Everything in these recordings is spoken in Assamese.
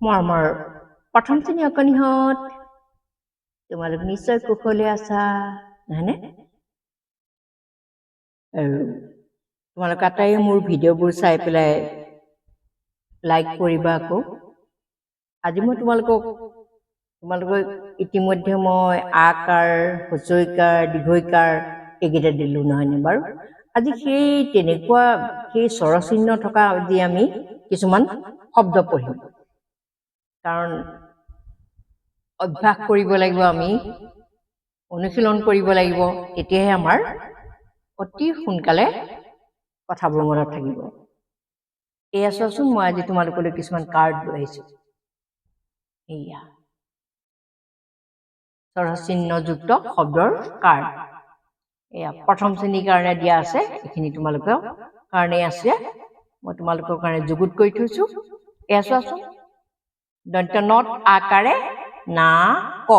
মোৰ প্ৰথম শ্ৰেণী অকণিহঁত তোমালোক নিশ্চয় কুশলে আছা নহয়নে আৰু তোমালোক আটাইয়ে মোৰ ভিডিঅ'বোৰ চাই পেলাই লাইক কৰিবা আকৌ আজি মই তোমালোকক ইতিমধ্যে মই আকাৰ হ্ৰস্বইকাৰ দীৰ্ঘইকাৰ এইকেইটা দিলো নহয়নে বাৰু আজি সেই তেনেকুৱা সেই স্বৰচিহ্ন থকা আজি আমি কিছুমান শব্দ পঢ়িম কাৰণ অভ্যাস কৰিব লাগিব আমি অনুশীলন কৰিব লাগিব তেতিয়াহে আমাৰ অতি সোনকালে কথাবোৰ মনত থাকিব এয়া চোৱাচোন মই আজি তোমালোকলৈ কিছুমান কাৰ্ড লৈ আহিছোঁ এয়া স্বৰচিহ্নযুক্ত শব্দৰ কাৰ্ড এয়া প্ৰথম শ্ৰেণীৰ কাৰণে দিয়া আছে এইখিনি তোমালোকৰ কাৰণে আছে মই তোমালোকৰ কাৰণে যুগুত কৰি থৈছোঁ এয়া চোৱাচোন দন্ত নত আকাৰে না ক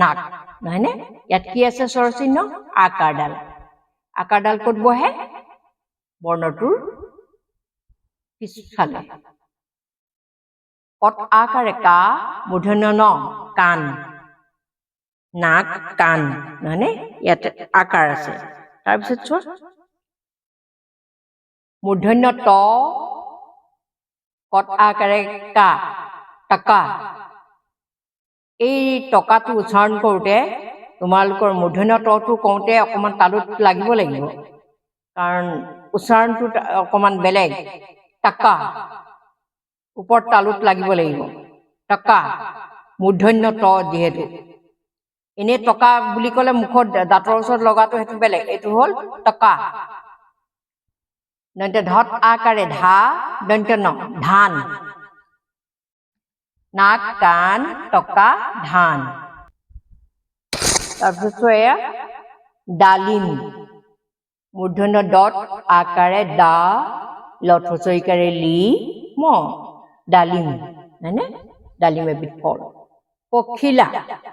নাক নহয়নে ইয়াত কি আছে স্বৰচিহ্ন আকাৰডাল ক'ত বহে বৰ্ণটোৰ পিছফালে কত আকাৰে কা মূৰ্ধন্য ন কাণ নাক কাণ নহয়নে ইয়াত আকাৰ আছে তাৰপিছত চোৱা মূৰ্ধন্য ত কত আকাৰে কা টকা এই টকাটো উচ্চাৰণ কৰোঁতে তোমালোকৰ মূৰ্ধন্য তটো কওঁতে অকণমান তালুত লাগিব কাৰণ উচ্চাৰণটো অকণমান বেলেগ টকা ওপৰত তালুত লাগিব টকা মূৰ্ধন্য ত যিহেতু এনেই টকা বুলি ক'লে মুখত দাঁতৰ ওচৰত লগাটো সেইটো বেলেগ এইটো হ'ল টকা দন্ত ধত আকাৰে ধা দন্ত ন ধান নাক কাণ টকা ধান তাৰপিছত এয়া ডালিম মূৰ্ধন্য দত আকাৰে দা লথচইকাৰে লি ম ডালিম হয়নে ডালিম এবিধ ফল পখিলা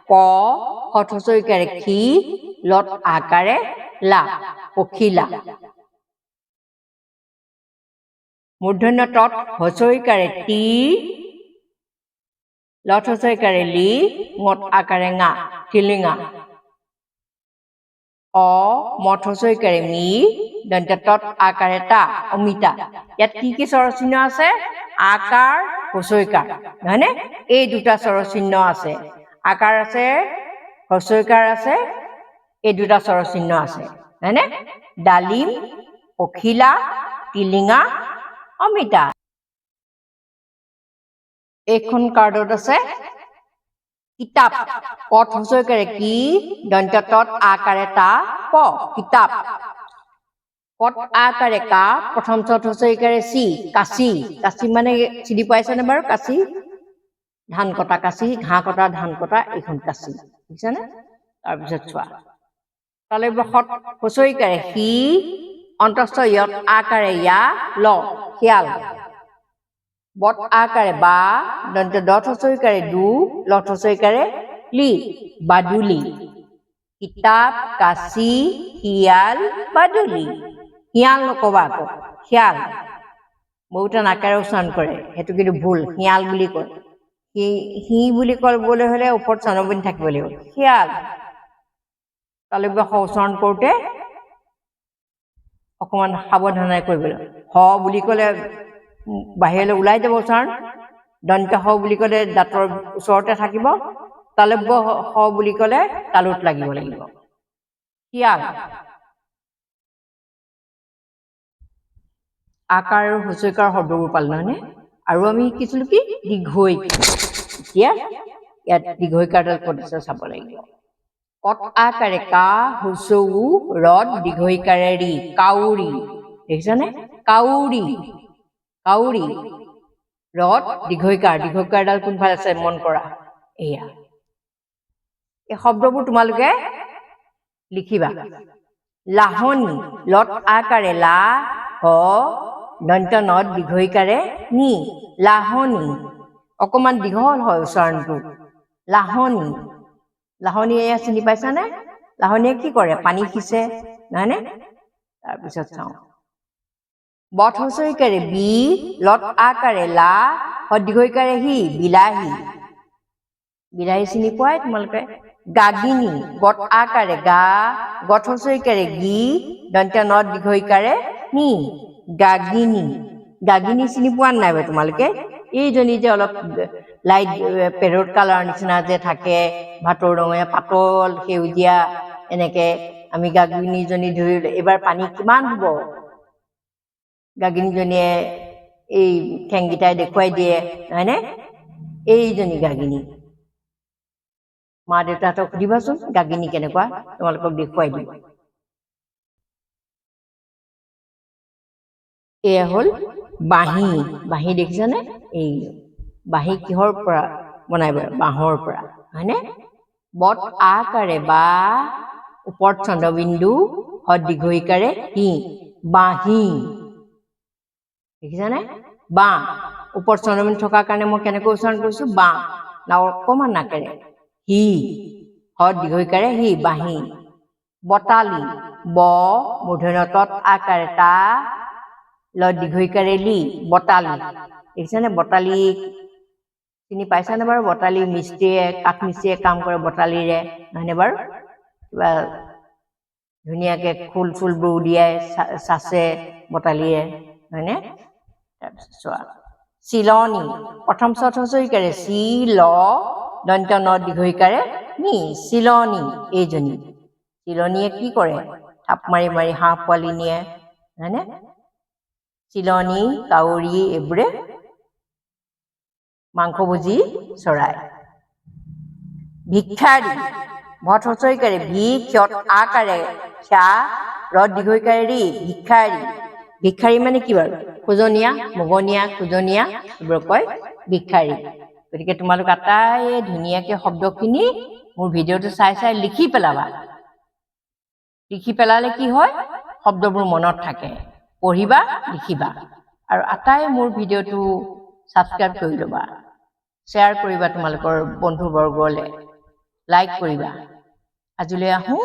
প হথচইকাৰে খি লত আকাৰে লা পখিলা মূৰ্ধন্য তত হচইকাৰে তি লথচইকাৰে লি মত আকাৰে ঙা টিলিঙা অ মথচইকাৰে মি দন্ত তত আকাৰে তা অমিতা ইয়াত কি স্বৰচিহ্ন আছে আকাৰ হ্ৰস্বইকাৰ নহয়নে এই দুটা স্বৰচিহ্ন আছে আকাৰ আছে হ্ৰস্বইকাৰ আছে এই দুটা স্বৰচিহ্ন আছে নহয়নে ডালিম পখিলা টিলিঙা অমিতা এইখন কাৰ্ডত আছে কিতাপ কত হ্ৰস্বইকাৰে কি দন্ত তত আকাৰে তা প কিতাপ কত আকাৰে কা প্ৰথম চত হ্ৰস্বইকাৰে চি কাচি কাচি মানে চিনি পাইছেনে বাৰু কাচি ধান কটা কাচি ঘাঁহ কটা ধান কটা এইখন কাচি বুজিছানে তাৰপিছত চোৱা তালব্য সত হ্ৰস্বইকাৰে সি অন্তস্থ ইয়ত আকাৰে ইয়া ল শিয়াল বত আকাৰে বা দন্ত দত হ্ৰস্বইকাৰে দু লত হ্ৰস্বইকাৰে লি বাদুলি কিতাপ কাচি শিয়াল বাদুলি শিয়াল নকবা আকৌ শিয়াল বহুতে নাকেৰে উচ্চাৰণ কৰে সেইটো কিন্তু ভুল শিয়াল বুলি কয় সি বুলি ক'বলৈ হ'লে ওপৰত চনবনি থাকিব লাগিব শিয়াল তালব্য স উচ্চাৰণ কৰোঁতে অকণমান সাৱধানে কৰিব লাগিব হ বুলি ক'লে বাহিৰলৈ ওলাই যাব উচ্চাৰণ দন্ত হ বুলি ক'লে দাঁতৰ ওচৰতে থাকিব তালব্য হ বুলি ক'লে তালুত লাগিব শিয়াল আকাৰ আৰু হ্ৰস্বইকাৰ শব্দবোৰ পালো নহয়নে আৰু আমি শিকিছিলো কি দীৰ্ঘই এতিয়া ইয়াত দীৰ্ঘইকাৰডাল ক'ত আছে চাব লাগিব কত আকাৰে কা হ্ৰস্ব ৰদ দীৰ্ঘইকাৰে ৰি কাউৰী দেখিছানে কাউৰী ৰদ দীৰ্ঘইকাৰডাল কোনফালে আছে মন কৰা এয়া এই শব্দবোৰ তোমালোকে লিখিবা লাহনী লত আকাৰে লা হ দন্ত নত দীৰ্ঘইকাৰে নি লাহনী অকণমান দীঘল হয় উচ্চাৰণটো লাহনী এয়া চিনি পাইছানে লাহনীয়ে কি কৰে পানী সিঁচে নহয়নে তাৰপিছত চাওঁ বথ হ্ৰস্বইকাৰে বি লত আকাৰে লা দীৰ্ঘইকাৰে হি বিলাহী বিলাহী চিনি পোৱাই তোমালোকে গাগিনী গত আকাৰে গা গত হচইকাৰে গি দন্ত্য ন দীৰ্ঘইকাৰে নি গাগিনী গাগিনী চিনি পোৱা নাই বাৰু তোমালোকে এইজনী যে অলপ লাইট পেৰট কালাৰ নিচিনা যে থাকে ভাতৰ ৰঙে পাতল সেউজীয়া এনেকে আমি গাগিনীজনী ধৰি এইবাৰ পানী কিমান হ'ব গাগিনীজনীয়ে এই ঠেংকেইটাই দেখুৱাই দিয়ে হয়নে এইজনী গাগিনী মা দেউতাহঁতক সুধিবাচোন গাগিনী কেনেকুৱা তোমালোকক দেখুৱাই দিব এয়া হ'ল বাঁহী বাঁহী দেখিছানে এই বাঁহী কিহৰ পৰা বনাই বাঁহৰ পৰা হয়নে বত আকাৰে বা ওপৰত চন্দ্ৰবিন্দু দীৰ্ঘইকাৰে হি বাঁহী দেখিছানে বাঁহ ওপৰত চন্দ্ৰবিন্দু থকাৰ কাৰণে মই কেনেকৈ উচ্চাৰণ কৰিছো বাঁহ না অকণমান নাকেৰে হি দীৰ্ঘইকাৰে হি বাঁহী বতালি ব মূৰ্ধন্যতত আকাৰে তা ল দীৰ্ঘইকাৰে লি বতালি দেখিছানে বতালি চিনি পাইছানে বাৰু বতালি মিস্ত্ৰীয়ে কাঠ মিস্ত্ৰীয়ে কাম কৰে বতালিৰে নহয়নে বাৰু কিবা ধুনীয়াকে ফুল ফুলবোৰ উলিয়াই চাচে বতালিৰে হয়নে তাৰপিছত চোৱা চিলনী প্ৰথম চত হচইকাৰে চি ল দন্ত্য ন দীৰ্ঘইকাৰে নি চিলনী এইজনী চিলনীয়ে কি কৰে থাপ মাৰি মাৰি হাঁহ পোৱালি নিয়ে হয়নে চিলনী কাউৰী এইবোৰে মাংসভোজী চৰাই ভিক্ষাৰী ভত হচইকাৰে ভি ক্ষত আকাৰে ক্ষা ৰ দীৰ্ঘইকাৰে ৰি ভিক্ষাৰী ভিক্ষাৰী মানে কি বাৰু খোজনীয়া মগনীয়া খোজনীয়া এইবোৰক কয় ভিক্ষাৰী গতিকে তোমালোক আটাইয়ে ধুনীয়াকে শব্দখিনি মোৰ ভিডিঅ'টো চাই চাই লিখি পেলাবা লিখি পেলালে কি হয় শব্দবোৰ মনত থাকে পঢ়িবা লিখিবা আৰু আটাইয়ে মোৰ ভিডিঅ'টো ছাবস্ক্ৰাইব কৰি ল'বা শ্বেয়াৰ কৰিবা তোমালোকৰ বন্ধুবৰ্গলৈ লাইক কৰিবা আজিলৈ আহোঁ